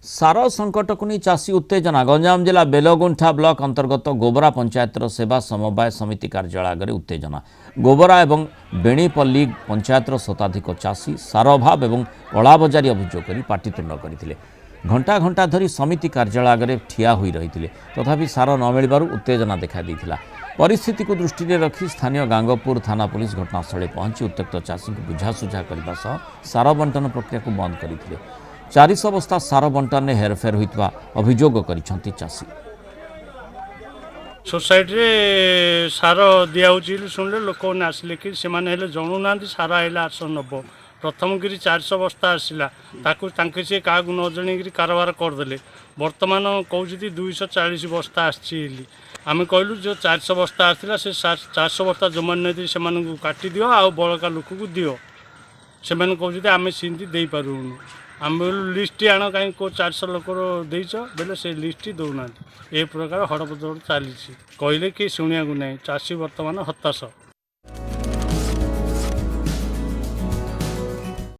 सार संकट को नहीं चाषी उत्तेजना गंजाम जिला बेलगुंठा ब्लॉक अंतर्गत गोबरा पंचायतर सेवा समवाय समिति कार्यालय आगे उत्तेजना गोबरा और बेणीपल्ली पंचायतर शताधिक चाषी सार अभाव और कलाबजारी अभियोग कर पाटितुंड करते घंटा घंटा धरी समिति कार्यालय आगे ठिया हुई रही तथापि सार न मिलबारु उत्तेजना देखा देथिला। परिस्थिति को दृष्टि में रखी स्थानीय गांगपुर थाना पुलिस घटनास्थल पहुंची उत्त्यक्त चाषी को बुझासुझा करने सार बंटन प्रक्रिया को बंद करते 400 बस्ता सार बंटन में हेरफेर होता अभियोग करिसेंति चाषी। सोसाइटी रे सार दिया शुणिले लोक मैंने आसिले कि जणुना सार आइले 890 प्रथम गिरी 400 बस्ता आसला सी क्या न जन कारबार करदे बर्तमान कहते 240 बस्ता आम कहलु जो 400 बस्ता आसला से 400 बस्ता जो मैंने से काटी दियो आ बड़का लोक को दियो से कहते आम सीमती दे पारूनु आम लिस्ट आण कहीं को 400 लोकर देच बोले से लिस्ट दौना ए प्रकार हड़पड़ चली कहले कि शुणा ना चाषी बर्तमान हताश।